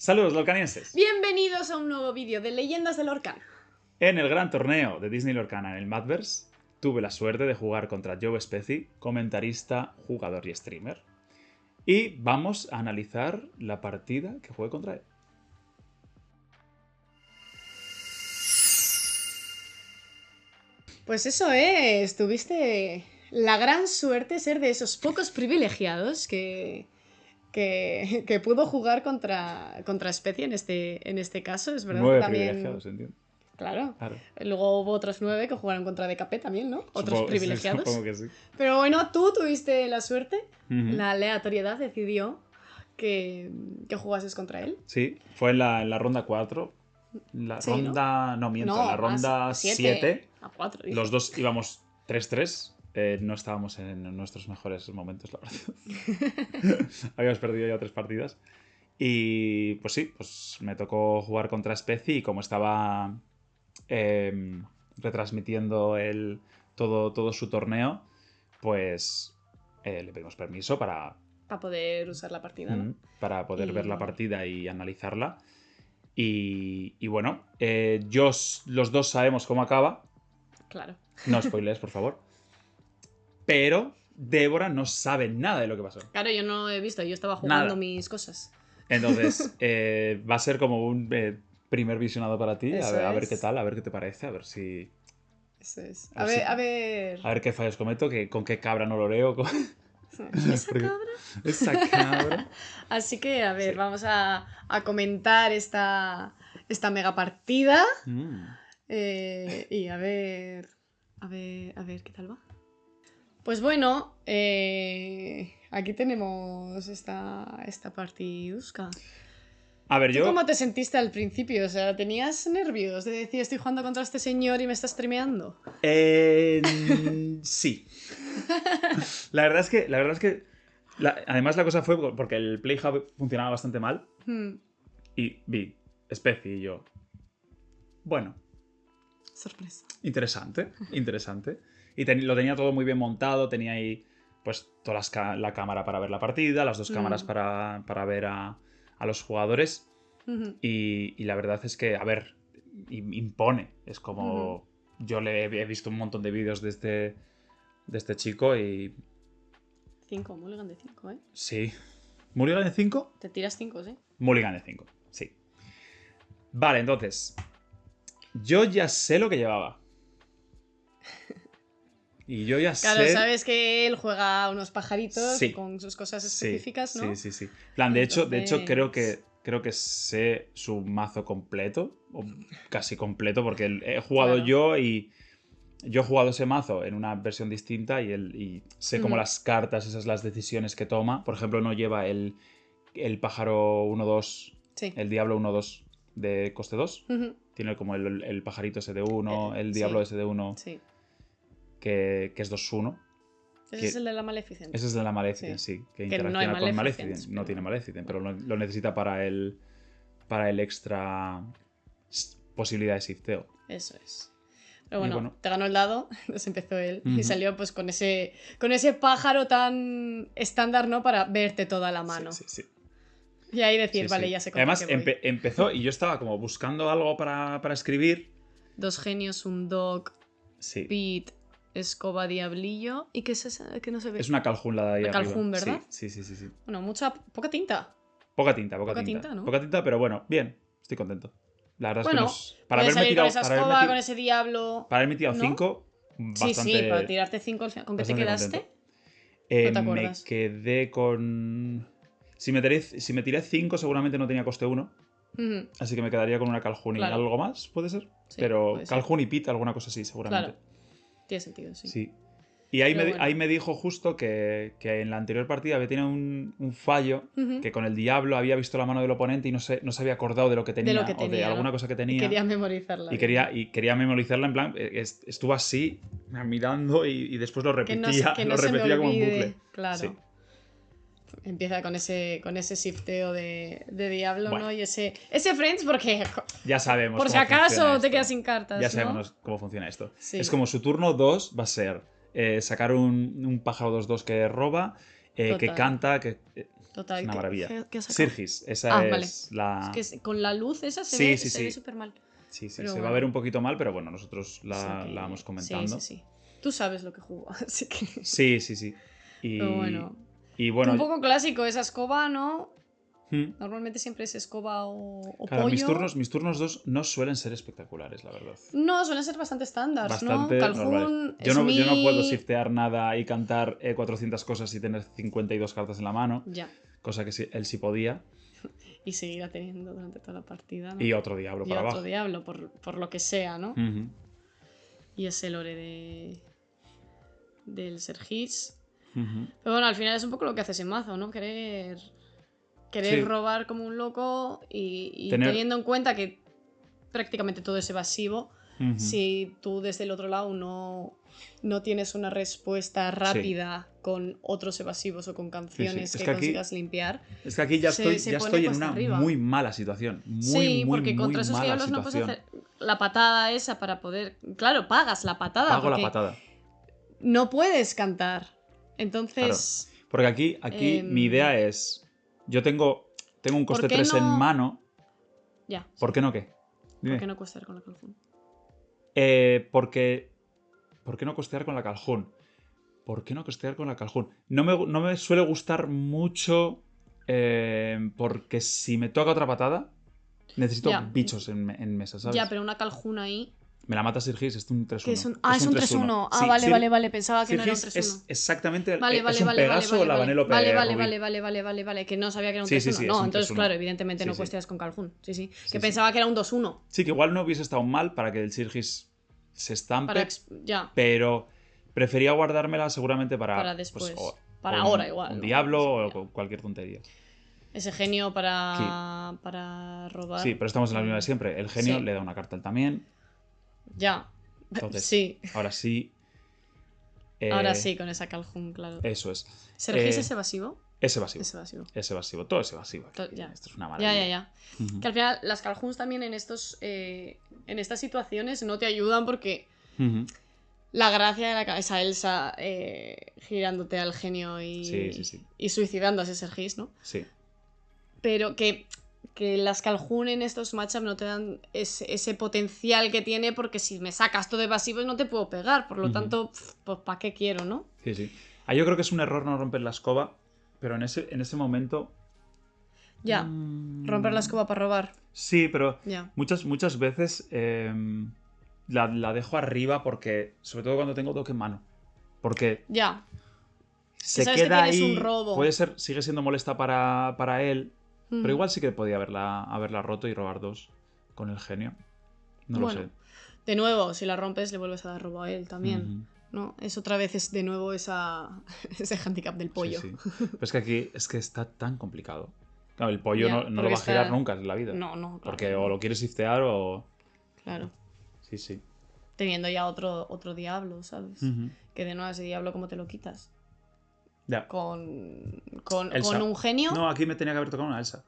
Saludos, lorcanienses. Bienvenidos a un nuevo vídeo de Leyendas de Lorcan. En el gran torneo de Disney Lorcana en el Madverse, tuve la suerte de jugar contra Joe Spezi, comentarista, jugador y streamer. Y vamos a analizar la partida que jugué contra él. Pues eso es, tuviste la gran suerte de ser de esos pocos privilegiados que pudo jugar contra Spezi en este caso. Es verdad 9 que también... privilegiados, entiendo. Claro. Luego hubo otros 9 que jugaron contra DKP también, ¿no? Otros privilegiados. Supongo que sí. Pero bueno, tú tuviste la suerte. La aleatoriedad decidió que jugases contra él. Sí, fue en la ronda 4. La Sí, ronda... No, miento, la ronda 7. A 4, dije. Los dos íbamos 3-3. No estábamos en nuestros mejores momentos, la verdad. Habíamos perdido ya 3 partidas. Y pues sí, pues me tocó jugar contra Spezi y como estaba retransmitiendo todo su torneo, pues le pedimos permiso para poder usar la partida, ¿no? Para poder ver la partida y analizarla. Y bueno, los dos sabemos cómo acaba. Claro. No spoilers, por favor. Pero Débora no sabe nada de lo que pasó. Claro, yo no he visto, yo estaba jugando mis cosas. Entonces, va a ser como un primer visionado para ti. A ver qué tal, a ver qué te parece, a ver si... Eso es. A ver qué fallos cometo, con qué cabra no lo leo. ¿Esa cabra? Esa cabra. Así que, a ver, vamos a comentar esta mega partida. Y a ver qué tal va. Pues bueno, aquí tenemos esta partidusca. A ver, ¿Tú cómo te sentiste al principio? O sea, ¿tenías nervios de decir estoy jugando contra este señor y me está streameando? Sí. La verdad es que además la cosa fue porque el Play Hub funcionaba bastante mal. Y vi Spezi y yo. Bueno. Sorpresa. Interesante. Y lo tenía todo muy bien montado. Tenía ahí pues toda la cámara para ver la partida, las dos cámaras para ver a los jugadores. Y la verdad es que, a ver, impone. Es como... Yo he visto un montón de vídeos de este chico y... 5, Mulligan de 5, ¿eh? Sí. ¿Mulligan de 5? Te tiras 5, ¿sí? Mulligan de 5, sí. Vale, entonces... Yo ya sé lo que llevaba. Y yo ya sé... Claro, sabes que él juega unos pajaritos Sí. con sus cosas específicas, ¿no? Sí. Plan, de hecho, creo que sé su mazo completo. O casi completo, porque he jugado yo y... Yo he jugado ese mazo en una versión distinta y sé como las cartas, esas las decisiones que toma. Por ejemplo, no lleva el pájaro 1-2, el diablo 1-2 de coste 2. Tiene como el pajarito ese de 1, el diablo ese de 1, que es 2-1. Ese es el de la Maleficent. Ese es de la Maleficent, sí. Que interacciona con Maleficent. No tiene Maleficent, pero lo necesita para el extra posibilidad de shifteo. Eso es. Pero bueno, te ganó el dado, entonces empezó él y salió pues con ese pájaro tan estándar, ¿no? Para verte toda la mano. Sí. Y ahí decir, vale, ya sé cómo. Además, empezó y yo estaba como buscando algo para escribir. 2 genios, un dog, Pete, escoba, diablillo. ¿Y qué es esa? Que no se ve. Es una caljún de ahí arriba. Caljún, ¿verdad? Sí. Bueno, poca tinta. Poca tinta, ¿no? Poca tinta, pero bueno, bien, estoy contento. La verdad bueno, es que para haberme salir tirado, con esa escoba, con ese diablo... Para haberme tirado 5, bastante... Sí, para tirarte 5 al final. ¿Con qué te quedaste? ¿No te acuerdas? Me quedé con... Si me tiré 5, seguramente no tenía coste 1. Así que me quedaría con una Caljún y algo más, ¿puede ser? Sí, pero Caljún y Pete, alguna cosa así, seguramente. Claro, tiene sentido, sí. Sí. Y ahí me dijo justo que en la anterior partida había tenido un fallo, que con el diablo había visto la mano del oponente y no se había acordado de lo que tenía, o de alguna cosa que tenía. Y quería memorizarla. Y quería memorizarla en plan, estuvo así, mirando y después lo repetía, que no lo repetía como un bucle. Claro. Sí. Empieza con ese shifteo de diablo, bueno, ¿no? Y ese Friends, porque... Ya sabemos. Por si acaso te quedas sin cartas, ya sabemos, ¿no? Cómo funciona esto. Sí. Es como su turno 2 va a ser sacar un pájaro 2-2 que roba, que canta, que... Total. Es una maravilla. ¿Qué has sacado? Sirgis, esa vale. es la... Es que con la luz esa se ve súper mal. Sí, Pero se va a bueno. ver un poquito mal, pero bueno, nosotros O sea que- la vamos comentando. Sí. Tú sabes lo que jugó, así que... Sí. Pero bueno. Y bueno... Un poco clásico esa escoba, ¿no? ¿Mm? Normalmente siempre es escoba o Claro, pollo. mis turnos 2 no suelen ser espectaculares, la verdad. No, suelen ser bastante estándar, ¿no? Bastante normales. Calhoun, Yo no puedo Smee... shiftear nada y cantar 400 cosas y tener 52 cartas en la mano, Ya. cosa que él sí podía. Y seguirá teniendo durante toda la partida, ¿no? Y otro diablo Y para otro abajo. diablo, por lo que sea, ¿no? Ujú. Y ese lore del Sergis. Ujú. Pero bueno, al final es un poco lo que hace ese mazo, ¿no? Querer Sí. robar como un loco y Tener- teniendo en cuenta que prácticamente todo es evasivo, Ujú. si tú desde el otro lado no tienes una respuesta rápida con otros evasivos o con canciones Sí. que Es que aquí- consigas limpiar. Es que aquí ya Se estoy pone en cuesta una arriba. muy mala situación. Sí, porque contra esos mala diablos no puedes situación. hacer la patada esa para poder... Claro, pagas la patada Pago la porque patada. no puedes cantar. Entonces, Porque aquí mi idea es... Yo tengo un ¿por coste qué 3 en no- mano. ya. ¿Por qué no qué? Dime. ¿Por qué no costear con la Calhoun? ¿Por qué no costear con la Calhoun? ¿Por qué no costear con la Calhoun? No me suele gustar mucho porque si me toca otra patada, necesito Ya. bichos en mesa, ¿sabes? Ya, pero una Calhoun ahí... Me la mata Sirgis, es un 3-1. Que es un... Ah, es un 3-1. Ah, Sí, vale. Pensaba que no era un Sirgis 3-1. es exactamente Vale, es un Pegaso o la Vanellope Rubí. Que no sabía que era un Sí, 3-1. es No, un entonces, 3-1. claro, evidentemente Sí, no sí. cuesteas con Calhoun. Sí. Que Sí. pensaba que era un 2-1. Sí, que igual no hubiese estado mal para que el Sirgis se estampe, Ya, pero prefería guardármela seguramente para después. pues, Para o ahora igual. un ¿no? diablo Ya. o cualquier tontería. Ese genio para robar. Sí, pero estamos en la misma de siempre. El genio Sí. le da una carta al también. Ya. Entonces, Sí. ahora sí. Ahora sí, con esa Calhoun, claro. Eso es. ¿Sergis es evasivo? Es evasivo. Es evasivo. Es evasivo. Todo es evasivo. Ya. Esto es una maravilla. Ya. Ujú. Que al final las Calhouns también en estas situaciones no te ayudan porque Ujú. la gracia de esa Elsa girándote al genio Sí. y suicidando a ese Sergis, ¿no? Sí. Pero que las Calhoun en estos matchups no te dan ese potencial que tiene porque si me sacas todo evasivo no te puedo pegar. Por lo Ujú. tanto, pues ¿para qué quiero, no? Sí. Yo creo que es un error no romper la escoba, pero en ese momento... Ya, romper la escoba para robar. Sí, pero Ya. muchas veces la dejo arriba porque, sobre todo cuando tengo toque en mano, porque Ya. se sabes que queda tienes ahí, un robo. puede ser, sigue siendo molesta para él, Mm. pero igual sí que podía haberla roto y robar 2 con el genio. No Bueno, lo sé. De nuevo, si la rompes, le vuelves a dar robo a él también. Ujú. ¿No? Es otra vez de nuevo ese handicap del pollo. Sí. Pero es que aquí es que está tan complicado. Claro, el pollo Ya, no lo porque va a girar está- nunca en la vida. No, claro, porque no. o lo quieres shiftear o... Claro. Sí. Teniendo ya otro diablo, ¿sabes? Ujú. Que de nuevo ese diablo, ¿cómo te lo quitas? Ya. ¿Con Elsa. un genio? No, aquí me tenía que haber tocado una Elsa.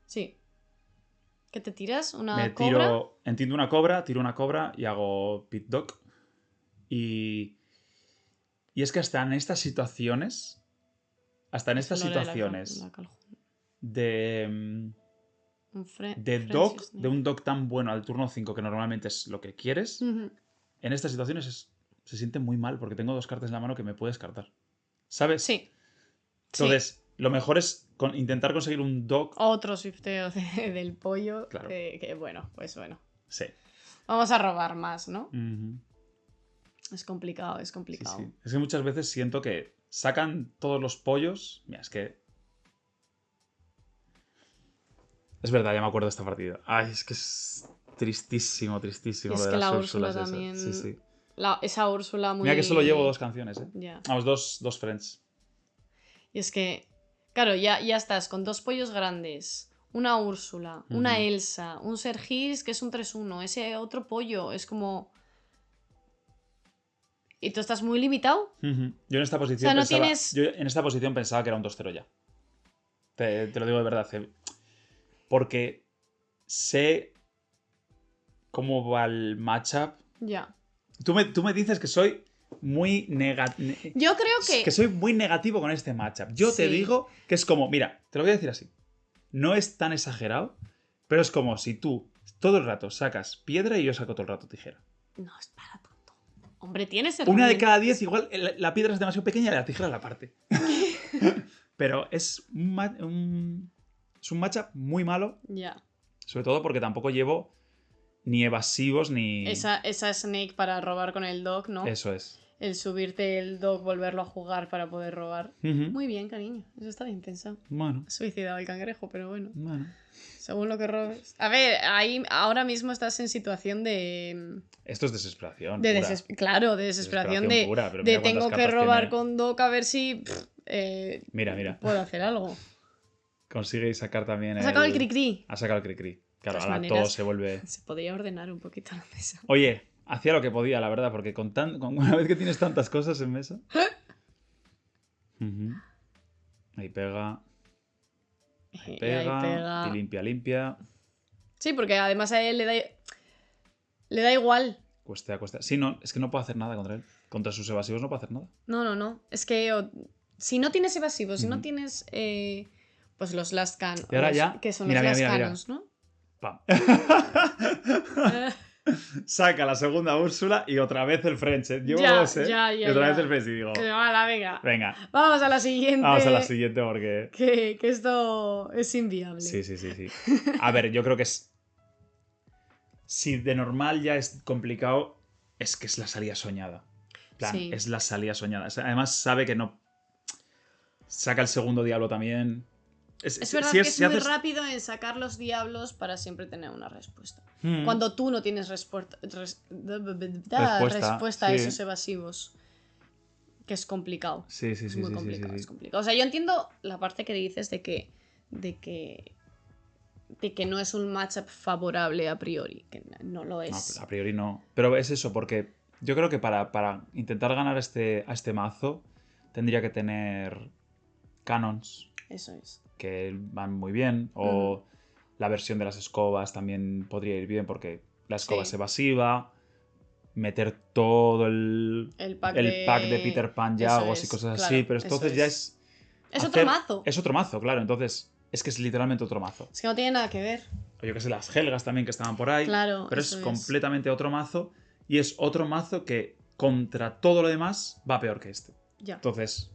Sí. ¿Qué te tiras? ¿Una Me cobra? entiendo una cobra, tiro una cobra y hago pit dog. Y es que hasta en estas situaciones, Eso no era la Calhoun. de Francis, ¿no? de un dog tan bueno al turno 5, que normalmente es lo que quieres, Ujú. en estas situaciones se siente muy mal porque tengo 2 cartas en la mano que me puedes descartar. ¿Sabes? Sí. Entonces, lo mejor es intentar conseguir un dog. Otro swifteo del pollo. Claro. Que bueno, pues bueno. Sí. Vamos a robar más, ¿no? Ujú. Es complicado. Sí. Es que muchas veces siento que sacan todos los pollos. Mira, es que... Es verdad, ya me acuerdo de esta partida. Ay, es que es tristísimo Y lo es de que las la Úrsula Úrsulas esas. también. Sí. Esa Úrsula muy... Mira que solo llevo 2 canciones, ¿eh? Ya. Vamos, dos friends. Y es que, claro, ya estás con 2 pollos grandes, una Úrsula, una Ujú. Elsa, un Sergis que es un 3-1, ese otro pollo, es como... ¿Y tú estás muy limitado? Ujú. Yo en esta posición no pensaba... tienes- Yo en esta posición pensaba que era un 2-0 ya. Te lo digo de verdad. Porque sé cómo va el matchup. Ya. Tú me dices que soy muy Yo creo que soy muy negativo con este matchup. Yo te Sí. digo que es como, mira, te lo voy a decir así. No es tan exagerado, pero es como si tú todo el rato sacas piedra y yo saco todo el rato tijera. No es para tanto. Hombre, tienes Una de herramientas. cada 10, igual la piedra es demasiado pequeña y la tijera la parte. Pero es es un matchup muy malo, Ya. sobre todo porque tampoco llevo ni evasivos ni... Esa Snake para robar con el dog, ¿no? Eso es. El subirte el dog, volverlo a jugar para poder robar. Ujú. Muy bien, cariño. Eso está bien pensado. Bueno, Has suicidado el cangrejo, pero bueno. bueno. Según lo que robes. A ver, ahí ahora mismo estás en situación de. Esto es desesperación. De pura. Claro, de desesperación, de, pura, pero de mira cuántas tengo que cartas robar tiene. con Doc a ver si Mira. puedo hacer algo. Consigue sacar también Ha sacado el cri-cri. Ha sacado el cri-cri. Claro, De todas ahora maneras, todo se vuelve... Se podría ordenar un poquito la mesa. Oye, hacía lo que podía, la verdad, porque con una vez que tienes tantas cosas en mesa... Ujú. Ahí pega, Y ahí pega, pega. y limpia. Sí, porque además a él le da igual. Cuesta. Sí, no, es que no puedo hacer nada contra él. Contra sus evasivos no puedo hacer nada. No. Es que si no tienes evasivos, si no Ujú. tienes pues los last can, Y ahora ya- que son mira, los mira, last mira. cannons, ¿no? ¡Pam! Saca la segunda Úrsula y otra vez el French. Llevo Ya, dos, ¿eh? ya, y otra ya. vez el French y digo... Hala, venga. Venga, Vamos a la siguiente. vamos a la siguiente porque... Que esto es inviable. Sí. A ver, yo creo que es... Si de normal ya es complicado, es que es la salida soñada. En plan, Sí. es la salida soñada. Además sabe que no... Saca el segundo diablo también. Es verdad si que es si muy haces- rápido en sacar los diablos para siempre tener una respuesta. Mm. Cuando tú no tienes respuesta a sí. esos evasivos. Que es complicado. Sí, Es muy complicado, sí. es complicado. O sea, yo entiendo la parte que dices de que no es un matchup favorable a priori, que no lo No, es. a priori no. Pero es eso, porque yo creo que para intentar ganar a este mazo tendría que tener canons Eso es. que van muy bien. O la versión de las escobas también podría ir bien porque la escoba Sí. es evasiva. Meter todo el pack de Peter Pan, Eso Yagos y es, cosas claro, así. Pero eso entonces ya es... Es otro mazo. Es otro mazo, claro. Entonces es que es literalmente otro mazo. Es que no tiene nada que ver. O yo que sé, las Helgas también que estaban por ahí. Claro, Pero eso es es. completamente otro mazo. Y es otro mazo que contra todo lo demás va peor que este. Ya. Entonces,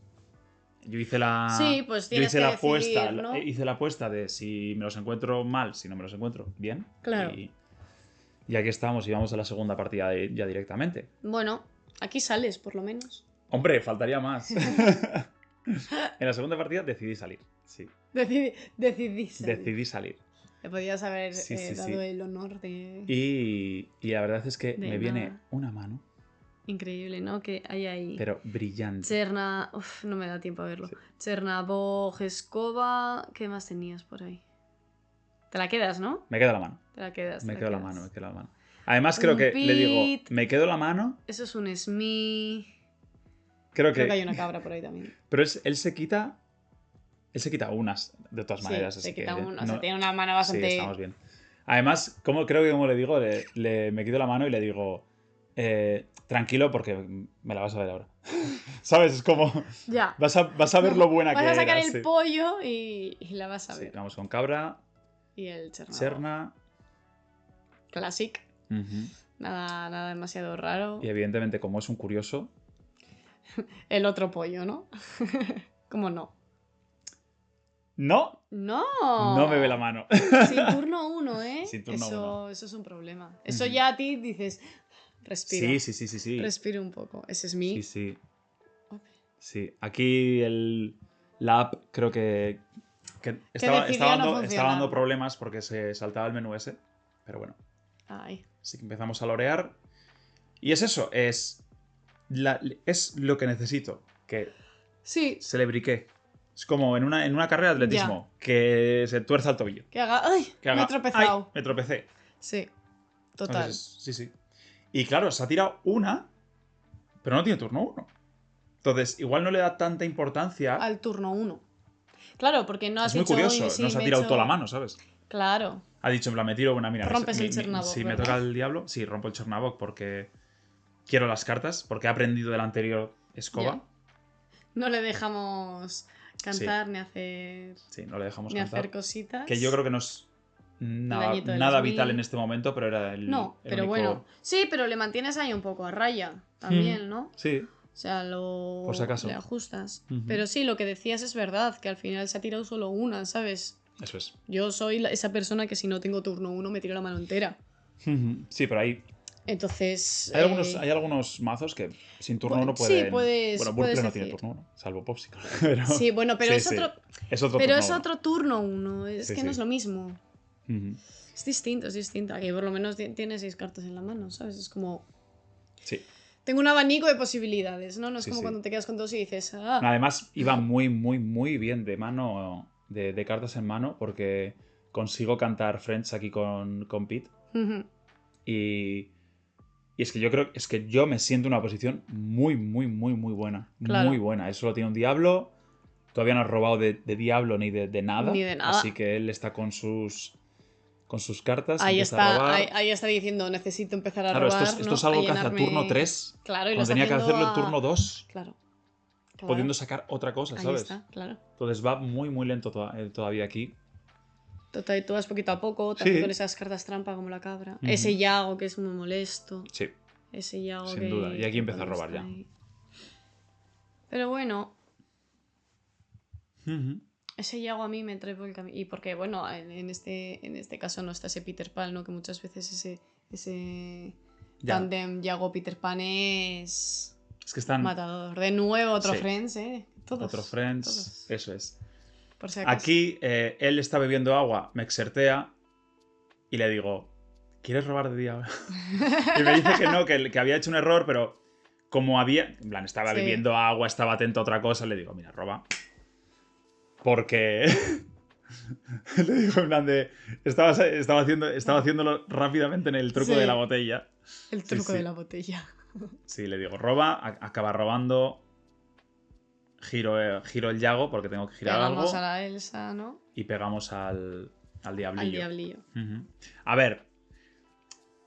yo hice la. Sí, pues yo tienes hice que la decidir, apuesta. ¿no? Hice la apuesta de si me los encuentro mal, si no me los encuentro bien. Claro. Y aquí estamos y vamos a la segunda partida ya directamente. Bueno, aquí sales, por lo menos. Hombre, faltaría más. En la segunda partida decidí salir. Sí. Decidí salir. Decidí salir. Le podías haber Sí, dado el honor de... Y la verdad es que De me viene nada. una mano, Increíble, ¿no? Que hay ahí... pero brillante. Cherna... Uf, no me da tiempo a verlo. Sí. Chernabog, Escoba... ¿Qué más tenías por ahí? Te la quedas, ¿no? Me queda la mano. Te la quedas. Me te quedo la quedas. mano. Además, creo Un que le digo, pit. me quedo la mano. Eso es un Smee... Creo Creo que. que hay una cabra por ahí también. Pero él se quita. Él se quita unas, de todas maneras. Sí, así se quita que una. O no- sea, tiene una mano Sí, bastante... estamos bien. Además, creo que como le digo, me quito la mano y le digo. Tranquilo, porque me la vas a ver ahora. ¿Sabes? Es como. Ya. Vas a ver lo buena Vas que a sacar era, el sí. pollo y la vas a Sí, ver. vamos con cabra, Y el Chernabog. Serna. Classic. Ujú. Nada demasiado raro. Y evidentemente, como es un curioso. El otro pollo, ¿no? ¿Cómo no? ¡No! ¡No! No me ve la mano. Sin turno 1, ¿eh? Sin turno uno. Eso es un problema. Eso Ujú. ya a ti dices... Respira. Sí. Respira un poco. Ese es mi... Sí. Ok. Sí, aquí la app creo que estaba decidió no dando funcionar. problemas porque se saltaba el menú ese. Pero bueno, Ay. así que empezamos a lorear. Y es eso, es lo que necesito, que Sí. se le briqué. Es como en una carrera de atletismo, que se tuerza el tobillo. Que haga... ¡Ay! Que haga, Me he tropezado. ¡ay! Me tropecé. Sí. Total. Entonces, sí. Y claro, se ha tirado una, pero no tiene turno 1. Entonces, igual no le da tanta importancia. Al turno 1. Claro, porque no has Es muy hecho... curioso, "Oye, sí, no se ha me he tirado hecho-". toda la mano, ¿sabes? Claro. Ha dicho, en plan, me tiro una mira. Rompes el Chernabog, Si me ¿verdad? toca el diablo, sí, rompo el Chernabog porque quiero las cartas porque he aprendido de la anterior escoba. Ya. No le dejamos cantar Sí. ni hacer, Sí, no le dejamos ni cantar. hacer cositas. Que yo creo que no es El nada, añito de nada las vital mil. en este momento, pero era No, el pero único... bueno. Sí, pero le mantienes ahí un poco a raya también, ¿no? Sí, O sea, lo por si acaso. le ajustas. Ujú. Pero sí, lo que decías es verdad, que al final se ha tirado solo una, ¿sabes? Eso es. Yo soy esa persona que si no tengo turno 1 me tiro la mano entera. Sí, pero Entonces. hay algunos mazos que sin turno 1 Sí, pueden... puedes, Bueno, puedes Burple no tiene decir. turno 1, salvo Popsicle. Pero... Sí, bueno, pero sí, es sí. otro. Es otro Pero turno es 1. otro turno 1. Es Sí, que no sí. es lo mismo. Ujú. Es distinto, es distinto. Aquí por lo menos tiene 6 cartas en la mano, ¿sabes? Es como. Sí. Tengo un abanico de posibilidades, ¿no? No es Sí, como sí. cuando te quedas con dos y dices. Además, iba muy, muy, muy bien de mano, de cartas en mano, porque consigo cantar Friends aquí con Pete. Ujú. Y es que yo creo es que yo me siento en una posición muy, muy, muy, muy buena. Claro. Muy buena. Él solo tiene un diablo. Todavía no ha robado de diablo ni de nada. Ni de nada. Así que él está con sus cartas. Ahí Empieza está, a robar. ahí está diciendo, necesito empezar a Claro, robar, esto ¿no? es algo A que hace a turno 3. Claro, y lo Cuando está tenía que haciendo hacerlo en turno 2. Claro. Pudiendo sacar otra cosa, Ahí ¿sabes? está, claro. Entonces va muy, muy lento todavía aquí. Total, tú vas poquito a poco, también Sí. con esas cartas trampa como la cabra. Ujú. Ese Yago que es muy molesto. Sí, Ese Yago sin que. duda. Y aquí que empieza a cuando robar está ya. ahí. Pero bueno, Ujú. ese Yago a mí me trae por el camino. Y porque, bueno, en este caso no está ese Peter Pan, ¿no? Que muchas veces ese Ya. tandem Yago-Peter Pan es. Es que están... Matador. De nuevo otro Sí. Friends, ¿eh? Todos. Otro Friends. Todos. Eso es. Por si acaso. Aquí él está bebiendo agua, me exertea y le digo, ¿quieres robar de diablo? Y me dice que no, que había hecho un error, pero como había... En plan, estaba Sí. bebiendo agua, estaba atento a otra cosa, le digo, mira, roba. Porque... le digo en plan de... Estaba haciéndolo rápidamente en el truco Sí. de la botella. El truco sí. de la botella. Sí, le digo, roba, acaba robando... Giro el Yago porque tengo que girar Pegamos algo a la Elsa, ¿no? y pegamos al diablillo. Al diablillo. Ujú. A ver,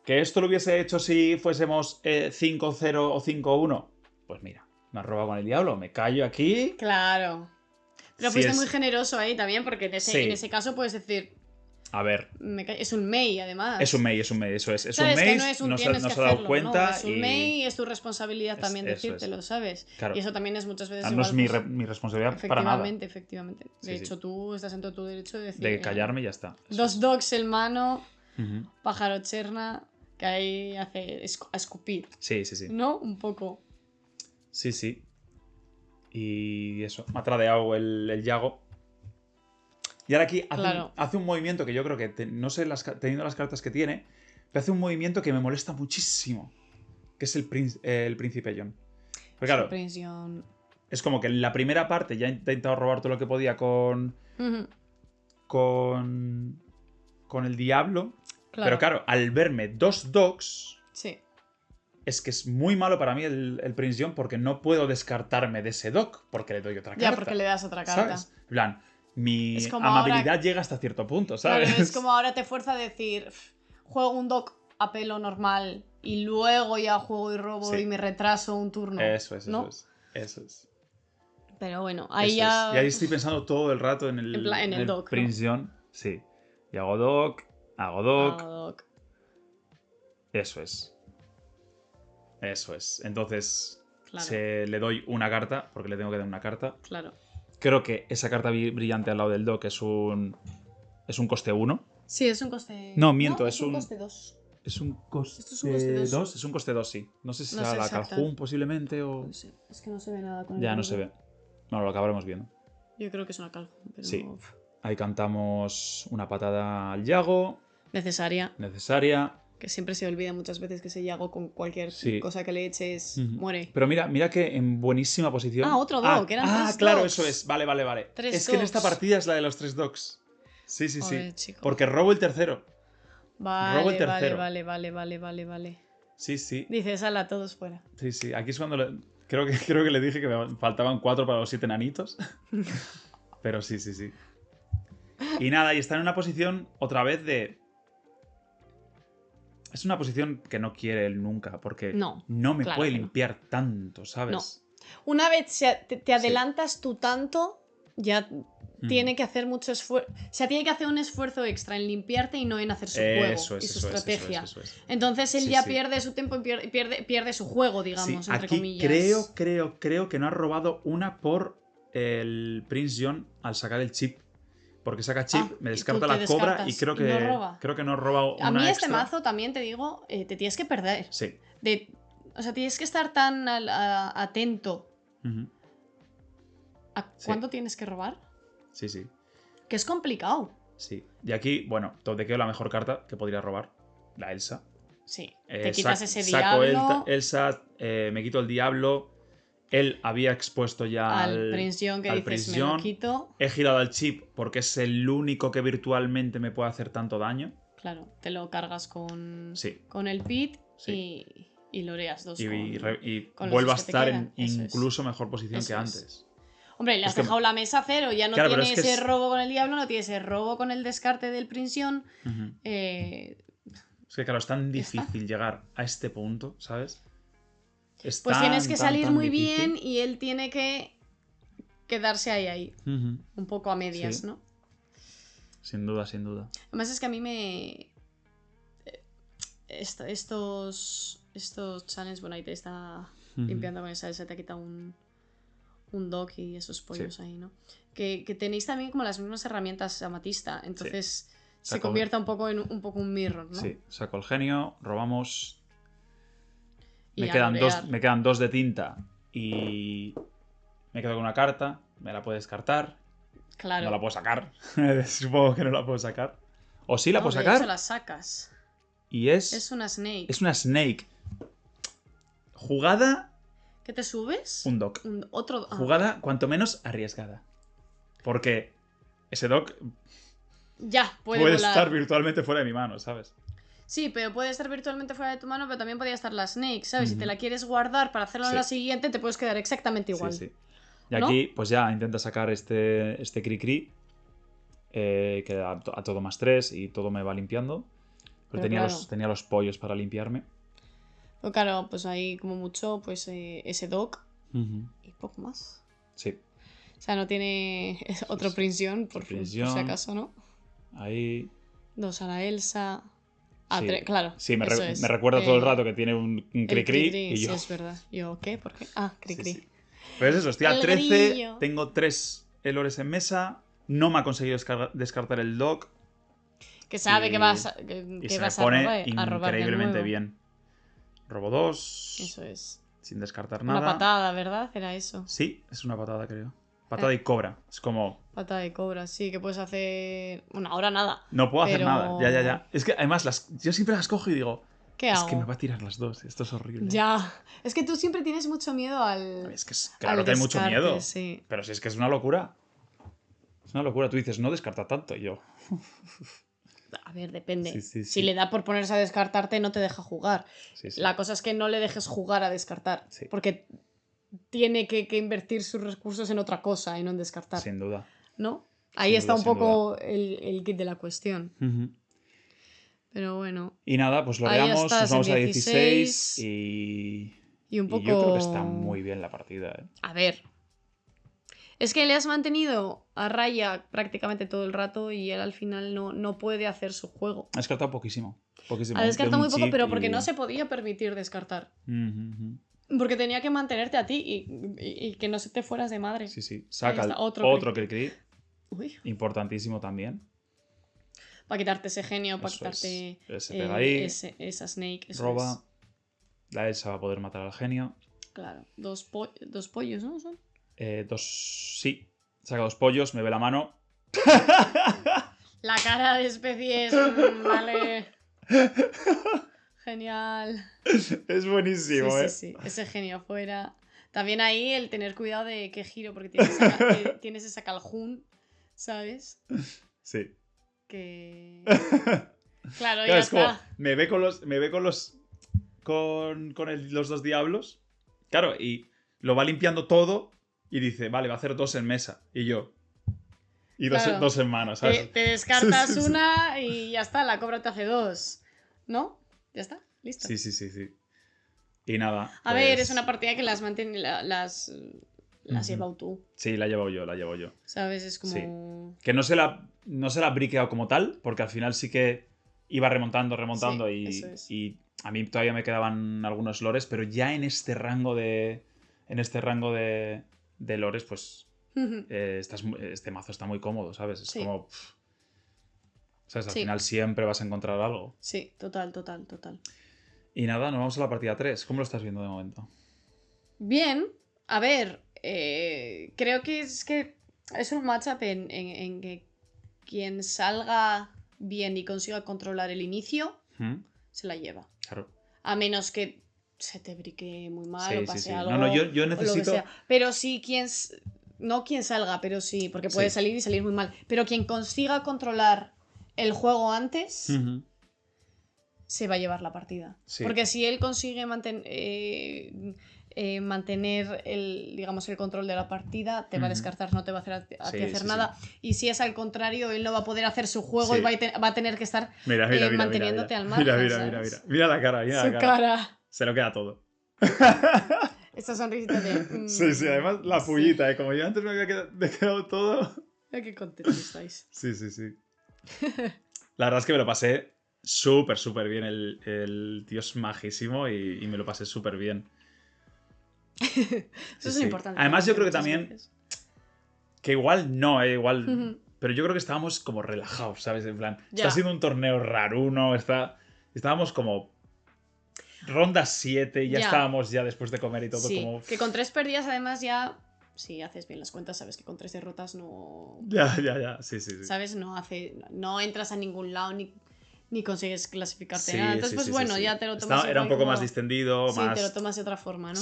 que esto lo hubiese hecho si fuésemos 5-0 o 5-1. Pues mira, me has robado con el diablo, me callo aquí. Claro. Pero Si fuiste es- muy generoso ahí también, porque Sí. en ese caso puedes decir. A ver, Es un Mei, además. es un Mei, eso es. Es un ¿Sabes? Mei, Que no es un no se tienes ha que dado hacerlo, cuenta no, es un y... Mei y es tu responsabilidad también eso es. decírtelo, ¿sabes? Claro. Y eso también es muchas veces No igual, es mi, pues, mi responsabilidad para nada. efectivamente. Sí, De sí. hecho, tú estás en todo tu derecho de decir. De callarme y ya está. Eso Dos es. dogs en mano, Ujú. pájaro cherna, que ahí hace a escupir, Sí, sí, sí. ¿no? Un poco. Sí, sí. Y eso, me ha tradeado el Yago. Y ahora aquí Claro. hace un movimiento que yo creo que, no sé, teniendo las cartas que tiene, pero hace un movimiento que me molesta muchísimo. Que es el príncipe John. Porque claro, Sorpresión. es como que en la primera parte ya he intentado robar todo lo que podía con el diablo. Claro. Pero claro, al verme dos dogs, Sí. es que es muy malo para mí el Prince John porque no puedo descartarme de ese dog porque le doy otra carta. Ya, porque le das otra carta. ¿Sabes? En plan, mi Es como amabilidad ahora- llega hasta cierto punto, Claro, ¿sabes? es como ahora te fuerza a decir, juego un doc a pelo normal y luego ya juego y robo Sí. y me retraso un turno. Eso es, ¿no? eso es. Pero bueno, ahí Eso ya. es. Y ahí estoy pensando todo el rato en el, En plan, en el doc, ¿no? Prince John. Sí. Y hago doc, hago doc. Doc. Eso es. Eso es. Entonces, Claro, le doy una carta, porque le tengo que dar una carta. claro. Creo que esa carta brillante al lado del doc es un coste 1. Sí, es un coste. No, miento, No, es un- coste 2. Es un coste Esto es un coste 2. 2. Es un coste 2, sí. No sé si No será sé la exacta. Calhoun posiblemente o... No sé, es que no se ve nada con el Ya no borde. se ve. Bueno, lo acabaremos viendo. Yo creo que es una Calhoun, pero. Sí. Ahí cantamos una patada al Yago, Necesaria. necesaria. Que siempre se olvida muchas veces que ese Yago con cualquier Sí. cosa que le eches Ujú. muere. Pero mira que en buenísima posición. Ah, otro dog, eran tres claro, dogs. eso es. Vale. 3 Es que en esta dogs. partida es la de los 3 dogs. Sí, sí, Joder, sí. chico. Porque robo el tercero. Robo el Vale, tercero. vale. Sí, sí. Dices, ala, todos fuera. Sí, sí. Aquí es cuando creo que le dije que me faltaban 4 para los 7 enanitos. Pero sí, sí, sí. Y nada, y está en una posición otra vez de... Es una posición que no quiere él nunca, porque No, me claro puede que no. limpiar tanto, ¿sabes? No. Una vez te adelantas tú tanto, ya tiene que hacer mucho esfuerzo. O sea, tiene que hacer un esfuerzo extra en limpiarte y no en hacer su juego y su estrategia. Eso es. Entonces él ya pierde su tiempo y pierde su juego, digamos, entre aquí comillas. creo que no ha robado una por el Prince John al sacar el chip. Porque saca chip, me descarta la cobra y creo que no roba una A mí extra. mazo también te digo, te tienes que perder. Sí. O sea, tienes que estar tan atento. ¿A cuánto tienes que robar? Sí. Que es complicado. Sí. Y aquí, bueno, te quedó la mejor carta que podría robar. La Elsa. Sí. Te quitas ese diablo. Saco Elsa, me quito el diablo. Él había expuesto ya al Prince John, que dices, me lo quito. He girado al chip porque es el único que virtualmente me puede hacer tanto daño. Claro, te lo cargas con el pit y loreas dos. Y vuelvo a estar en incluso mejor posición que antes. Hombre, le has dejado la mesa cero, ya no tiene ese robo con el diablo, no tiene ese robo con el descarte del Prince John. Es que claro, es tan difícil llegar a este punto, ¿sabes? Pues tienes que salir muy bien y él tiene que quedarse ahí. Un poco a medias, ¿no? Sin duda. Además es que a mí estos challenges, bueno, ahí te está limpiando con esa, se te ha quitado un dock y esos pollos ahí, ¿no? Que tenéis también como las mismas herramientas amatista, entonces se convierta un poco en un mirror, ¿no? Sí, saco el genio, robamos. Me quedan 2 de tinta y me quedo con una carta, me la puedo descartar. Claro. No la puedo sacar. Supongo que no la puedo sacar. ¿O sí la puedo sacar? De hecho la sacas. Y es una Snake. Es una Snake. Jugada. ¿Qué te subes? Un dock. Otro. Jugada cuanto menos arriesgada. Porque ese dock ya puede estar virtualmente fuera de mi mano, ¿sabes? Sí, pero puede estar virtualmente fuera de tu mano, pero también podría estar la Snake, ¿sabes? Si te la quieres guardar para hacerlo en la siguiente, te puedes quedar exactamente igual. Sí. Y aquí, pues ya intenta sacar este Cri-Cri, que a todo +3 y todo me va limpiando. Pero tenía los pollos para limpiarme. Pero claro, pues ahí como mucho, pues ese dock y poco más. Sí. O sea, no tiene otro Prince John, por si acaso, ¿no? Ahí. 2 a la Elsa. Claro. Sí, me recuerda todo el rato que tiene un Cri-Cri y yo. Sí, es verdad. ¿Yo qué? ¿Por qué? Cri-Cri. Sí. Pues eso, estoy a 13, tengo 3 Elores en mesa, no me ha conseguido descartar el dock. Que sabe que vas a robar. Increíblemente bien. Robo 2. Eso es. Sin descartar nada. Una patada, ¿verdad? Era eso. Sí, es una patada, creo. Patada y cobra. Es como. Patada y cobra, sí, que puedes hacer. Bueno, ahora nada. No puedo hacer nada. Ya. Es que además yo siempre las cojo y digo. ¿Qué hago? Es que me va a tirar las dos. Esto es horrible. Ya. Es que tú siempre tienes mucho miedo al. Es que claro que hay mucho miedo. Sí. Pero si es que es una locura. Es una locura. Tú dices, no descarta tanto. Y yo. A ver, depende. Sí. Si le da por ponerse a descartarte, no te deja jugar. Sí. La cosa es que no le dejes jugar a descartar. Sí. Porque tiene que invertir sus recursos en otra cosa y no en descartar. Sin duda. ¿No? Ahí está un poco el kit de la cuestión. Pero bueno. Y nada, pues lo veamos. Nos vamos a 16 y un poco. Y yo creo que está muy bien la partida. A ver. Es que le has mantenido a raya prácticamente todo el rato y él al final no puede hacer su juego. Ha descartado poquísimo. Ha descartado muy poco, pero porque no se podía permitir descartar. Porque tenía que mantenerte a ti y que no se te fueras de madre. Sí. Saca otro Cri-Cri. Importantísimo también. Para quitarte ese genio, para quitarte esa Snake. Roba. La Elsa va a poder matar al genio. Claro. Dos pollos, ¿no? ¿Son? 2. Sí. Saca 2 pollos, me ve la mano. La cara de especies. Vale. Genial. Es buenísimo, Sí. Ese genio afuera. También ahí el tener cuidado de qué giro, porque tienes esa Calhoun, ¿sabes? Sí. Que. Claro, ya está. Como, me ve con los 2 diablos. Claro, y lo va limpiando todo y dice, vale, va a hacer 2 en mesa. Y yo. Y claro, 2 en mano, ¿sabes? Te descartas una y ya está, la cobra te hace 2. ¿No? Ya está, listo. Sí. Y nada. A ver, es una partida que las las has llevado tú. Sí, la llevo yo. ¿Sabes? Es como... Sí. Que no se la he briqueado como tal, porque al final sí que iba remontando Sí, eso es. y a mí todavía me quedaban algunos lores, pero ya en este rango de lores, pues este mazo está muy cómodo, ¿sabes? Es como... ¿Sabes? Al final siempre vas a encontrar algo. Sí, total. Y nada, nos vamos a la partida 3. ¿Cómo lo estás viendo de momento? Bien, a ver, creo que es un matchup en que quien salga bien y consiga controlar el inicio, se la lleva. Claro. A menos que se te brique muy mal o pase algo. No, yo necesito... O lo que sea. Pero sí, no quien salga, pero sí, porque puede salir y salir muy mal. Pero quien consiga controlar el juego antes, se va a llevar la partida. Sí. Porque si él consigue mantener el control de la partida, te va a descartar, no te va a hacer a ti hacer nada. Y si es al contrario, él no va a poder hacer su juego y va a tener que estar manteniéndote al margen. Mira la cara, su cara. Se lo queda todo. Esta sonrisita de... Sí, además la pullita, como yo antes me había quedado todo. Qué contentos estáis. Sí. La verdad es que me lo pasé súper bien. El tío es majísimo y me lo pasé súper bien. Eso es importante. Además, yo creo que también... Veces. Que igual no, igual... Pero yo creo que estábamos como relajados, ¿sabes? En plan, está siendo un torneo raruno, estábamos como... Ronda 7 y ya estábamos ya después de comer y todo como... Que con 3 pérdidas además ya... Si haces bien las cuentas, sabes que con 3 derrotas no... Ya. Sí. ¿Sabes? No entras a ningún lado ni consigues clasificarte nada. Entonces, ya te lo tomas... Era un poco más distendido, más... Sí, te lo tomas de otra forma, ¿no?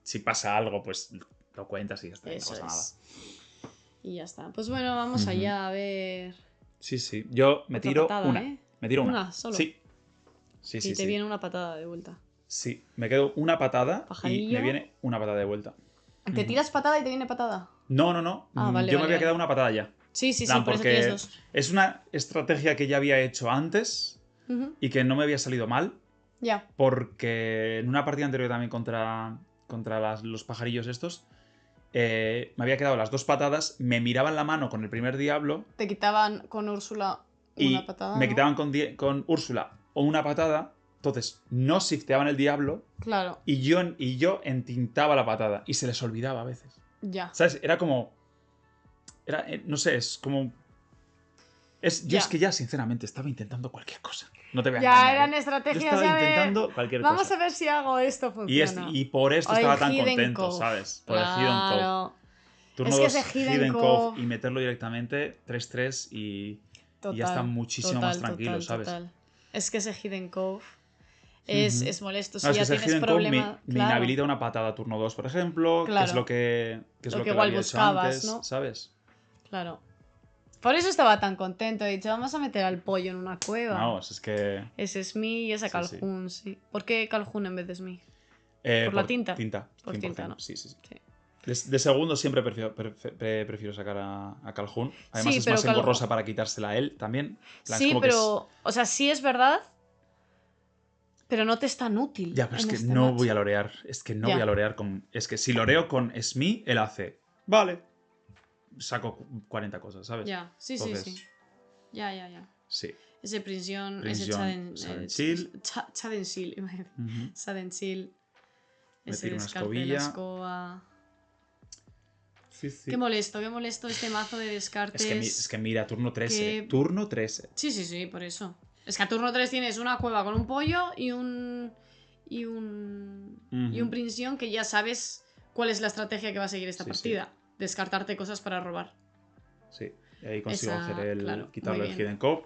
Si pasa algo, pues lo cuentas y ya está, eso no pasa nada. Y ya está. Pues bueno, vamos allá a ver... Sí. Yo me tiro patada, una. Me tiro una. ¿Una solo? Sí. Y te viene una patada de vuelta. Sí, me quedo una patada Pajarillo. Y me viene una patada de vuelta. ¿Te tiras patada y te viene patada? No. Vale, yo me había quedado una patada ya. Sí, por eso tienes 2. Es una estrategia que ya había hecho antes y que no me había salido mal. Ya. Porque en una partida anterior también contra los pajarillos estos, me había quedado las 2 patadas, me miraban la mano con el primer diablo. Te quitaban con Úrsula una patada. Me quitaban con Úrsula o una patada. Entonces, no shifteaban el diablo. Claro. Y yo entintaba la patada. Y se les olvidaba a veces. Ya. ¿Sabes? Era como... no sé, es como... Yo es que ya, sinceramente, estaba intentando cualquier cosa. No te voy a engañar. Ya eran estrategias. Yo estaba intentando cualquier cosa. Vamos a ver si hago esto funciona. Y por esto estaba tan contento, ¿sabes? Por el Hidden Cove. Turno 2, Hidden Cove y meterlo directamente, 3-3 y ya está muchísimo más tranquilo, ¿sabes? Es que ese Hidden Cove... Es molesto. Si ya es que tienes problema. Me inhabilita una patada turno 2, por ejemplo. Claro. Que es lo que igual había buscabas, hecho antes, ¿no? ¿sabes? Claro. Por eso estaba tan contento. He dicho, vamos a meter al pollo en una cueva. Vamos, es que... Es Smee y esa Calhoun, sí. ¿Por qué Calhoun en vez de Smee? ¿Por la tinta? Por tinta, ¿no? Sí. De segundo siempre prefiero sacar a Calhoun. Además es más engorrosa para quitársela a él también. Sí, pero... O sea, sí es verdad... Pero no te es tan útil. Ya, pero es que no voy a lorear. Es que no voy a lorear con... Es que si loreo con Smee, él hace... Vale. Saco 40 cosas, ¿sabes? Ya, sí. Ya. Sí. Ese prisión ese Sadensil. Sadensil. Ese una descarte de la escoba. Sí. Qué molesto este mazo de descartes. Es que mira, turno 13. Turno 13. Sí, por eso. Es que a turno 3 tienes una cueva con un pollo y un prisión que ya sabes cuál es la estrategia que va a seguir esta partida. Sí. Descartarte cosas para robar. Sí, y ahí consigo hacer quitarle el Hidden Cove.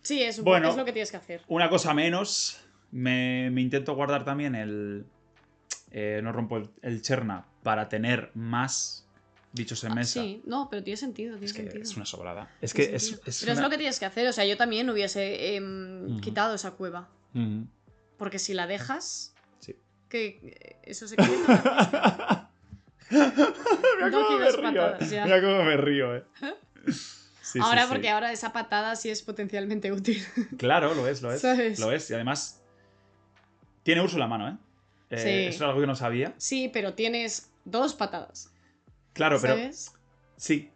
Sí, es lo que tienes que hacer. Una cosa menos, me intento guardar también no rompo el Cherna para tener más bichos en mesa. Sí, no, pero tiene sentido. Es una sobrada. Pero es lo que tienes que hacer. O sea, yo también hubiese quitado esa cueva. Porque si la dejas... Sí. Que eso se queda. Mira cómo me río, Porque ahora esa patada sí es potencialmente útil. Claro, lo es. ¿Sabes? Lo es. Y además, Tiene Úrsula a mano, ¿eh? Sí. Eso es algo que no sabía. Sí, pero tienes 2 patadas. Claro, pero... ¿Sabes? Sí.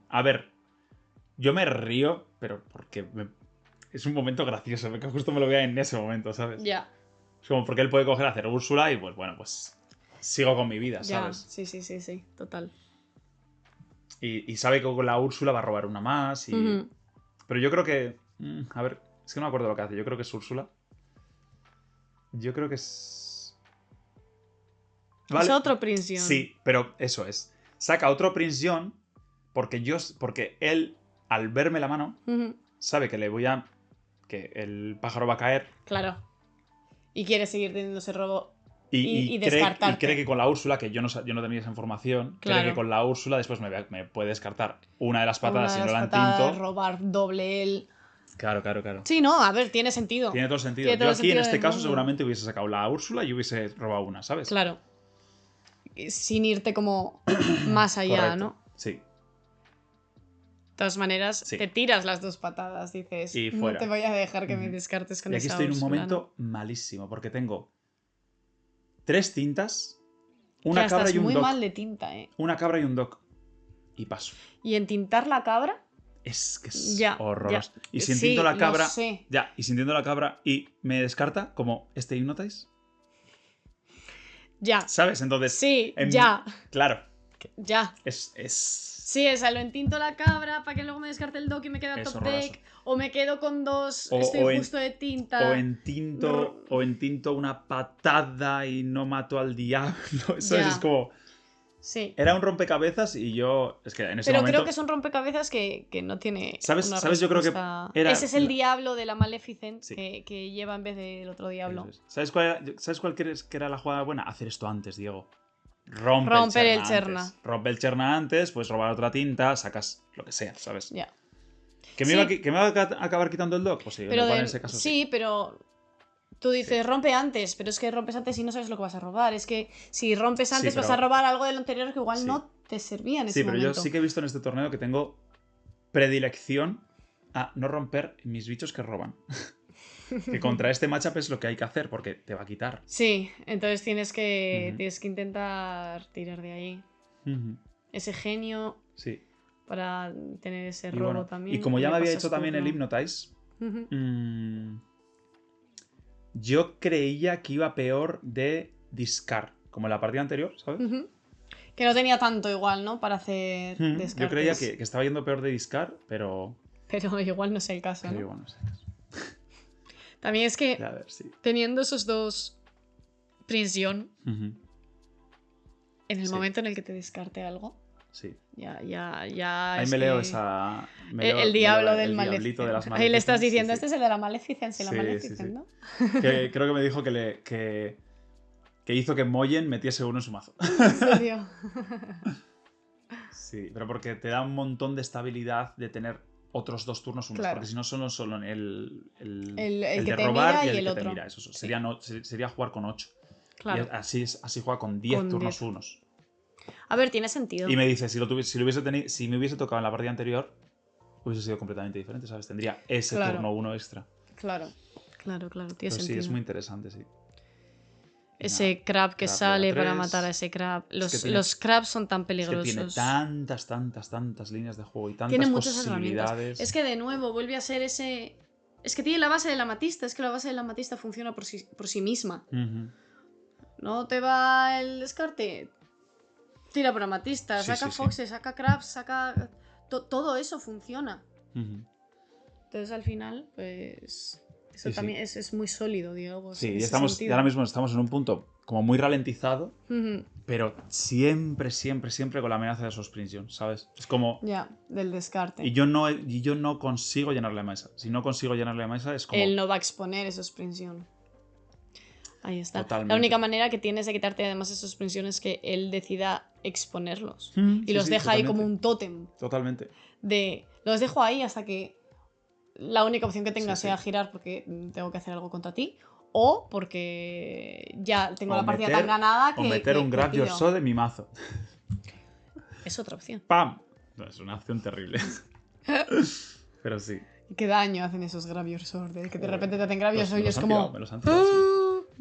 A ver, yo me río, pero porque es un momento gracioso, que justo me lo vea en ese momento, ¿sabes? Ya. Es como porque él puede coger a hacer Úrsula y pues bueno, pues sigo con mi vida, ¿sabes? Ya. Sí, total. Y sabe que con la Úrsula va a robar una más y... Ujú. Pero yo creo que... a ver, es que no me acuerdo lo que hace. Yo creo que es Úrsula. Yo creo que es... Es otro Prince John. Sí, pero eso es. Saca otro Prince John porque él, al verme la mano, Ujú. sabe que le voy a... que el pájaro va a caer. Claro. Y quiere seguir teniendo ese robo Y descartarte. cree que con la Úrsula, que yo no tenía esa información, Claro. cree que con la Úrsula después me puede descartar una de las patadas Una de si no las la patadas, entinto. robar doble él. Claro. Sí, no, a ver, tiene sentido. Tiene todo el sentido. Tiene todo Yo el aquí en sentido este del caso mundo. seguramente hubiese sacado la Úrsula y hubiese robado una, ¿sabes? Claro. Sin irte como más allá, Correcto. ¿no? Sí. De todas maneras, Sí. te tiras las 2 patadas, dices, Y no fuera. te voy a dejar que me Ujú. descartes con Y aquí esa estoy en un Úrsula, momento malísimo, porque tengo 3 tintas, ¿no? una Ya cabra estás y un muy doc. mal de tinta, ¿eh? Una cabra y un doc. Y paso. Y en tintar la cabra, Es que es ya, horroroso. ya. Y si Sí, entinto la lo cabra. sé. Ya, y si entinto la cabra y me descarta, como este Hypnotize. Ya. ¿Sabes? Entonces. Sí, ya. Claro. Ya. Es. Sí, o sea, lo entinto la cabra para que luego me descarte el dock y me queda Es top horroroso. deck. O me quedo con 2, O estoy en- justo de tinta. O entinto una patada y no mato al diablo. ¿Sabes? Ya. Es como. Sí. Era un rompecabezas y yo. Es que en ese Pero momento. creo que es un rompecabzes que no tiene. ¿Sabes? Una Yo creo que respuesta. era. Ese es el diablo de la Maleficent Sí. que lleva en vez del otro diablo. Eso es. ¿Sabes cuál crees que era la jugada buena? Hacer esto antes, Diego. Romper el Cherna Cherna. antes. Rompe el Cherna antes, pues robar otra tinta, sacas lo que sea, ¿sabes? Ya. ¿Que Sí. me va a acabar quitando el dock? Pues sí, Pero igual en ese caso sí. pero tú dices rompe antes, pero es que rompes antes y no sabes lo que vas a robar. Es que si rompes Sí, antes vas a pero- robar algo del anterior que igual Sí. no te servía en ese Sí, pero momento. yo sí que he visto en este torneo que tengo predilección a no romper mis bichos que roban. Que contra este matchup es lo que hay que hacer, porque te va a quitar. Sí, entonces tienes que Ujú. intentar tirar de ahí. Ujú. Ese genio Sí. para tener ese Y robo bueno, también. y como y ya le me había pasas hecho también el turno. Hypnotize, Ujú. yo creía que iba peor de discard, como en la partida anterior, ¿sabes? Ujú. Que no tenía tanto igual, ¿no? Para hacer descartes. Yo creía que estaba yendo peor de discard, pero Pero igual no es el caso, ¿no? bueno, sí. También es que A ver, sí. teniendo esos 2 Prince John, Ujú. en el Sí. momento en el que te descarte algo, Sí. ya. Ahí es me leo que- esa. El diablo del el diablito de las Maleficent. Ahí le estás Maleficents, diciendo, sí, este es el de la Maleficent, sí, la Sí, Maleficent, sí, sí. ¿no? Que creo que me dijo que hizo que Moyen metiese uno en su mazo. En serio. Sí, pero porque te da un montón de estabilidad de tener otros 2 turnos unos. Claro. Porque si no, solo el El de que te robar mira y y el el que te otro. mira. Eso Sí. sería jugar con 8. Claro. Y así juega con 10 Con turnos 10. unos. A ver, tiene sentido. Y me dice, si me hubiese tocado en la partida anterior, hubiese sido completamente diferente, ¿sabes? Tendría ese Claro. turno 1 extra. Claro, tiene Pero sí, sentido. es muy interesante, sí. Y Ese nada, crab que crab sale level para 3. matar a ese crab. que tiene- Los crabs son tan Es que peligrosos. tiene tantas líneas de juego y tantas Tiene muchas herramientas. posibilidades. Es que de nuevo vuelve a ser ese. Es que tiene la base de la amatista. Es que la base de la amatista funciona por sí misma. Ujú. No te va el descarte. Tira por amatista. Sí, Saca sí, sí. foxes, saca crabs, saca. Todo eso funciona. Ujú. Entonces al final, pues. Eso Sí, sí. también es muy sólido, digamos. Sí, en y ese y sentido. ahora mismo estamos en un punto como muy ralentizado, Ujú. pero siempre con la amenaza de esos Prince John, ¿sabes? Es como... Ya, del descarte. Y yo no consigo llenarle la mesa. Si no consigo llenarle la mesa es como... Él no va a exponer esos Prince. Ahí está. Totalmente. La única manera que tienes de quitarte además esos Prince es que él decida exponerlos. Mm, Y sí, los sí, deja ahí totalmente. como un tótem. Totalmente. De. Los dejo ahí hasta que la única opción que tenga Sí, sea sí. girar porque tengo que hacer algo contra ti. O porque ya tengo O la partida meter- tan ganada que. O meter un Grab Your pido. Sword en mi mazo. Es otra opción. ¡Pam! No, es una opción terrible. Pero sí. ¿Qué daño hacen esos Grab Your Sword? Que de repente te hacen Grab Your Sword y es Me como. los han tirado, sí.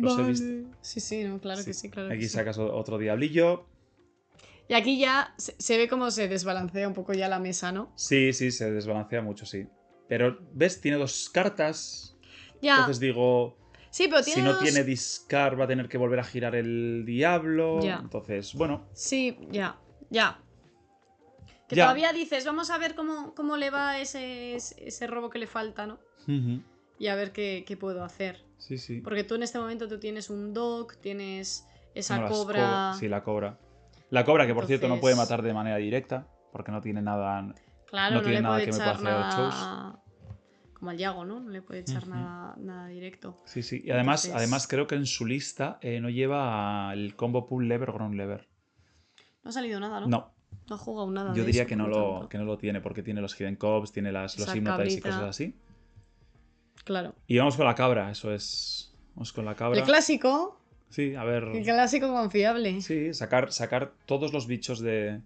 Los he visto. Sí, no, claro que sí, claro que Aquí sí. sacas otro diablillo. Y aquí ya se ve cómo se desbalancea un poco ya la mesa, ¿no? Sí, se desbalancea mucho, sí. Pero, ¿ves? Tiene 2 cartas. Ya. Entonces digo, Sí, pero si tiene no dos... tiene discard va a tener que volver a girar el diablo. Ya. Entonces, bueno. Sí, ya. Que Ya. todavía dices, vamos a ver cómo le va ese robo que le falta, ¿no? Y a ver qué puedo hacer. Sí. Porque tú en este momento tú tienes un dog, tienes esa Tengo cobra... Sí, la cobra. La cobra, que por cierto no puede Entonces- matar de manera directa, porque no tiene nada. Claro, No no tiene le nada puede que me pueda echar hacer al Chose. nada... Como al Yago, ¿no? No le puede echar nada directo. Sí. Y además, Entonces- creo que en su lista no lleva el combo Pull Lever Ground Lever. No ha salido nada, ¿no? No. No ha jugado nada Yo de diría eso, que por no, lo tanto. que no lo tiene, porque tiene los Hidden Cops, tiene los Esa Hypnotize y cabrita. cosas así. Claro. Y vamos con la cabra, eso es. Vamos con la cabra. El clásico. Sí, a ver. El clásico confiable. Sí, sacar todos los bichos de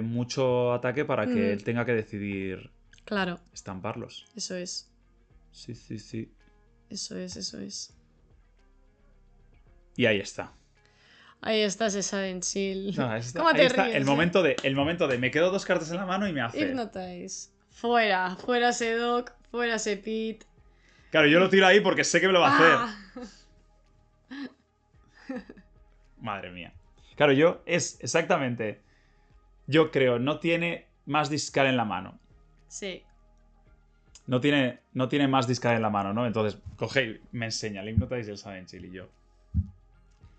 mucho ataque para que él tenga que decidir Claro, estamparlos. eso es. Sí. Eso es. Y ahí está. Ahí estás, esa en chill. No, ahí está, ¿Cómo te ahí está ríes, el momento de me quedo 2 cartas en la mano y me hace. Hypnotize. Fuera ese Doc, fuera ese Pete. Claro, yo lo tiro ahí porque sé que me lo va a hacer. Ah. Madre mía. Claro, exactamente. Yo creo, no tiene más discard en la mano. Sí. No tiene más discard en la mano, ¿no? Entonces, coge y me enseña el Hypnotize y el Silent Chill y yo.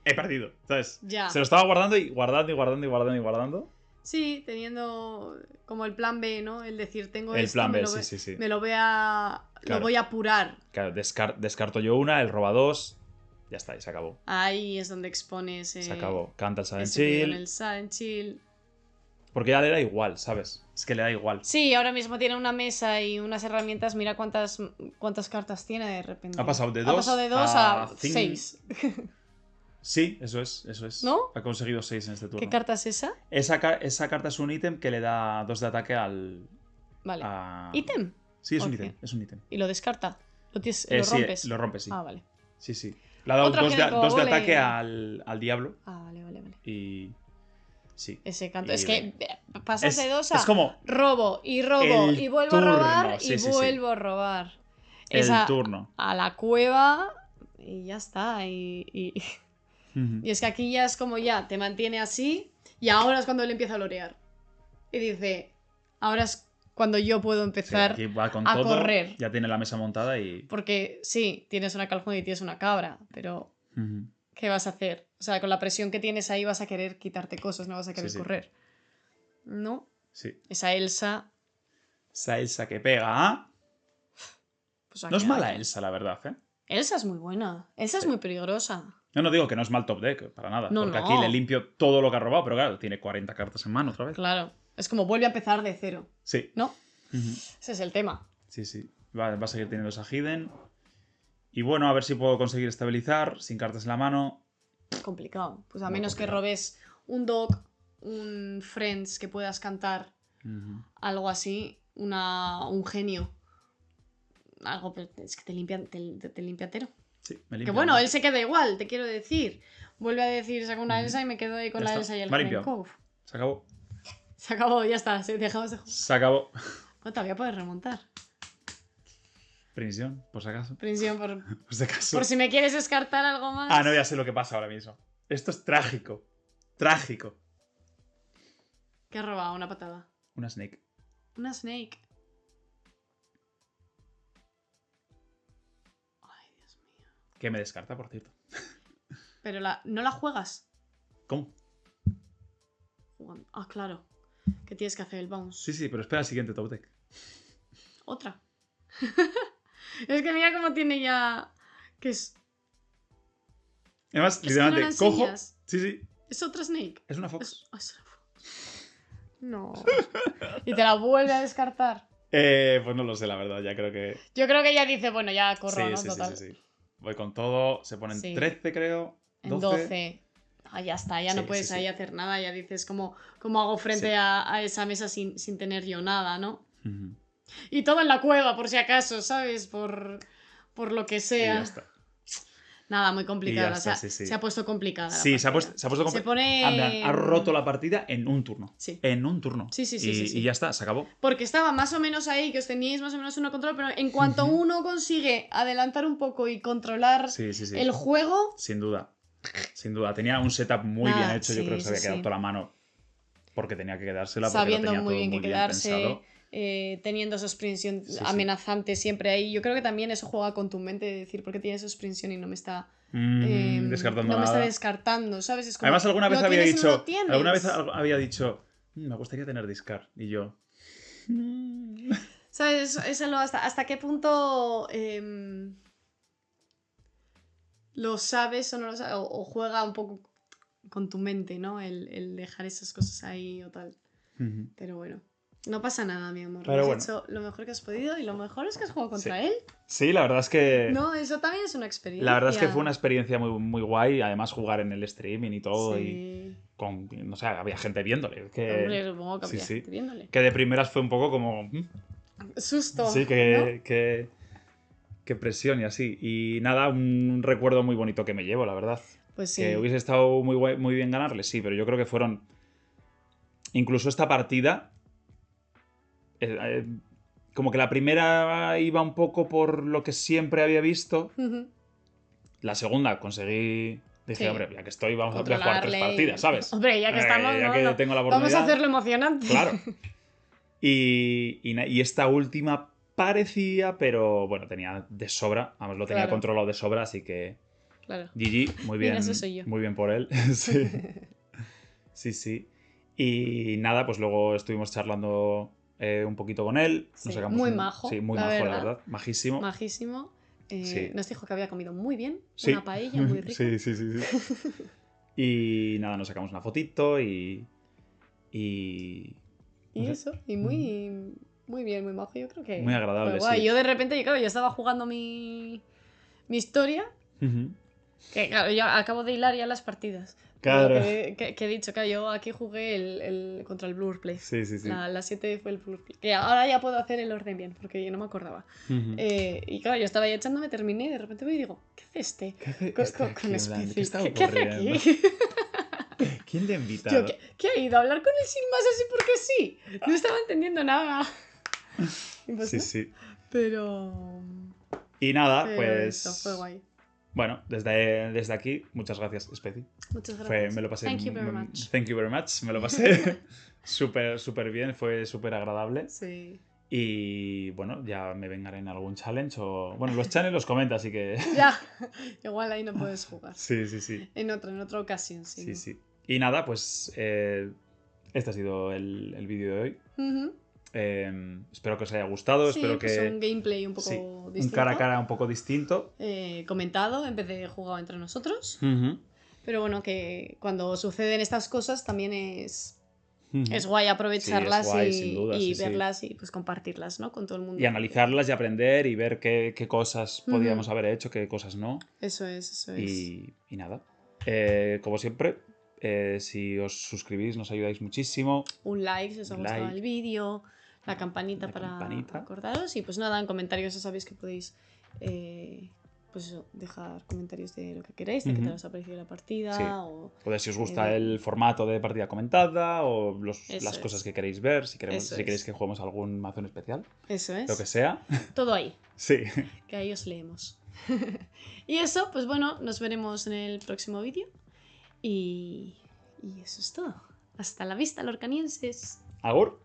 He perdido. Entonces, Ya. se lo estaba guardando y guardando. Sí, teniendo como el plan B, ¿no? El decir, tengo El esto, plan B, me lo sí. Me lo voy a... Claro. Lo voy a apurar. Claro, descarto yo una, él roba 2. Ya está, y se acabó. Ahí es donde expones... Se acabó. Canta el Silent ese que con Chill. el Silent Chill. Porque ya le da igual, ¿sabes? Es que le da igual. Sí, ahora mismo tiene una mesa y unas herramientas. Mira cuántas cartas tiene de repente. Ha pasado de 2 a cinco. 6. Sí, eso es. ¿No? Ha conseguido 6 en este turno. ¿Qué carta es esa? Esa carta es un ítem que le da 2 de ataque al... Vale. a- ¿Ítem? Sí, es un Ok. ítem. ¿Y lo descarta? ¿Lo Sí, rompes? lo rompes, sí. Ah, vale. Sí. Le ha dado Otro 2 genérico, de vale. ataque al diablo. Ah, vale. Y... Sí. Ese canto. Y Es que pasas de 2 a... es como robo y el y vuelvo turno, a robar sí, y sí. vuelvo a robar. el Esa turno. a la cueva y ya está. Y es que aquí ya es como ya te mantiene así y ahora es cuando él empieza a lorear. Y dice, ahora es cuando yo puedo Sí, empezar aquí va con a todo, correr. ya tiene la mesa montada y... Porque sí, tienes una calzón y tienes una cabra, pero ¿qué vas a hacer? O sea, con la presión que tienes ahí vas a querer quitarte cosas, no vas a querer Sí. correr. ¿No? Sí. Esa Elsa... Esa Elsa que pega, ¿ah? Pues No es aquí mala hay. Elsa, la verdad, ¿eh? Elsa es muy buena. Elsa es muy peligrosa. No digo que no es mal top deck, para nada. No, porque no. aquí le limpio todo lo que ha robado, pero claro, tiene 40 cartas en mano otra vez. Claro. Es como vuelve a empezar de cero, Sí. ¿no? Ese es el tema. Sí. Va a seguir teniendo esa hidden. Y bueno, a ver si puedo conseguir estabilizar sin cartas en la mano. Complicado. Pues a Muy menos complicado. que robes un dog, un friends que puedas cantar, algo así, un genio. Algo, pero es que te limpia entero. Sí, me Que limpia. bueno, él se queda igual, te quiero decir. Vuelve a decir, saca una Elsa y me quedo ahí con Ya la está. Elsa y el Me ha Hidden limpiado. Cove. Se acabó. Se acabó, ya está, dejamos de jugar. Se acabó. No, todavía puedes remontar. Prisión, por si acaso. Prisión Por si acaso. por si me quieres descartar algo más. Ah, no, ya sé lo que pasa ahora mismo. Esto es trágico. Trágico. ¿Qué has robado? Una patada. Una snake. Una snake. Ay, Dios mío. Que me descarta, por cierto. Pero no la juegas. ¿Cómo? Jugando. Ah, claro. Que tienes que hacer el bounce. Sí, pero espera el siguiente top deck. Otra. Es que mira cómo tiene ya. ¿Qué es? Además, Es que no la literalmente, cojo. enseñas. Sí. ¿Es otra snake? Es una fox. Es una fox. No. Y te la vuelve a descartar. Pues no lo sé, la verdad. Ya creo que. Yo creo que ella dice, bueno, ya corro, Sí, ¿no? sí. Total. Voy con todo. Se ponen Sí. 13, creo. En 12. Ah, ya está, ya no Sí, puedes sí. ahí hacer nada. Ya dices, ¿cómo hago frente Sí. a esa mesa sin tener yo nada, ¿no? Ujú. Y todo en la cueva, por si acaso, ¿sabes? Por lo que Y sea. ya está. Nada, muy complicada. Está, o sea, sí. se ha puesto complicada. Sí, se ha puesto complicada. Se pone... Ha roto la partida en un turno. Sí. En un turno. Sí. Y ya está, se acabó. Porque estaba más o menos ahí, que os teníais más o menos uno control, pero en cuanto uno consigue adelantar un poco y controlar el juego... Sin duda. Sin duda. Tenía un setup muy bien hecho. Yo creo que se había quedado toda la mano porque tenía que quedársela. Porque sabiendo lo tenía muy todo bien muy que bien quedarse. pensado. Teniendo esa expresión amenazante siempre ahí. Yo creo que también eso juega con tu mente de decir, ¿por qué tiene esa expresión y no me está descartando no me está nada. descartando? ¿Sabes? Es como, además, alguna vez había dicho, me gustaría tener discard. Y yo... ¿Sabes? Eso hasta qué punto lo sabes o no lo sabes, o juega un poco con tu mente, ¿no? El dejar esas cosas ahí o tal. Pero bueno. No pasa nada, mi amor. Pero has hecho lo mejor que has podido y lo mejor es que has jugado contra él. Sí, la verdad es que... No, eso también es una experiencia. La verdad es que fue una experiencia muy, muy guay. Además, jugar en el streaming y todo. Sí. Y no sé, había gente viéndole. Hombre, supongo que había gente viéndole. Que de primeras fue un poco como... Susto. Sí, ¿no? que presión y así. Y nada, un recuerdo muy bonito que me llevo, la verdad. Pues sí. Que hubiese estado muy bien ganarle, sí, pero yo creo que fueron... Incluso esta partida... como que la primera iba un poco por lo que siempre había visto. La segunda conseguí... Dije, hombre, ya que estoy, vamos a jugar 3 partidas, ¿sabes? Hombre, ya que estamos, ya que tengo la oportunidad, vamos a hacerlo emocionante. Claro. Y esta última parecía, pero bueno, tenía de sobra. Vamos, lo tenía controlado de sobra, así que... Claro. GG, muy bien. Mira, eso soy yo. Muy bien por él. Sí. Y nada, pues luego estuvimos charlando un poquito con él. Sí, muy majo. Sí, muy majo, la verdad. Majísimo. Majísimo. Nos dijo que había comido muy bien. Sí. Una paella muy rica. Sí. Y nada, nos sacamos una fotito y eso. Y muy bien, muy majo. Yo creo que... Muy agradable, sí. Yo de repente, yo estaba jugando mi historia. Que claro, yo acabo de hilar ya las partidas. Claro. Que he dicho, claro, yo aquí jugué el contra el Blur Play. Sí. La 7 fue el Blur Play. Que ahora ya puedo hacer el orden bien, porque yo no me acordaba. Y claro, yo estaba ahí echándome, terminé y de repente voy y digo, ¿qué hace este? Con Specie. ¿Qué hace aquí? ¿Quién le ha invitado? ¿Qué ha ido a hablar con él sin más así porque sí? No estaba entendiendo nada. Pues, sí. Pero... Y nada, pues... Eso fue guay. Bueno, desde aquí, muchas gracias, Specie. Muchas gracias. Me lo pasé... Thank you very much. Thank you very much. Me lo pasé súper bien, fue súper agradable. Sí. Y bueno, ya me vengaré en algún challenge o... Bueno, los challenges los comenta, así que... Ya, igual ahí no puedes jugar. Sí. En otra ocasión, sí. Sí. Y nada, pues este ha sido el vídeo de hoy. Espero que os haya gustado. Sí, espero pues que un gameplay un poco distinto. Un cara a cara un poco distinto. Comentado en vez de jugado entre nosotros. Pero bueno, que cuando suceden estas cosas también es guay aprovecharlas es guay, sin duda, y verlas y pues compartirlas, ¿no? Con todo el mundo. Y analizarlas y aprender y ver qué cosas podíamos haber hecho, qué cosas no. Eso es. Y nada. Como siempre, si os suscribís nos ayudáis muchísimo. Un like si os ha gustado el vídeo. La campanita para acordaros. Y pues nada, en comentarios ya sabéis que podéis pues eso, dejar comentarios de lo que queréis, de qué tal os ha parecido la partida. O si os gusta el formato de partida comentada o las cosas que queréis ver, si queréis que juguemos algún mazo en especial. Eso es. Lo que sea. Todo ahí. Sí. Que ahí os leemos. Y eso, pues bueno, nos veremos en el próximo vídeo. Y eso es todo. Hasta la vista, lorcanienses. Agur.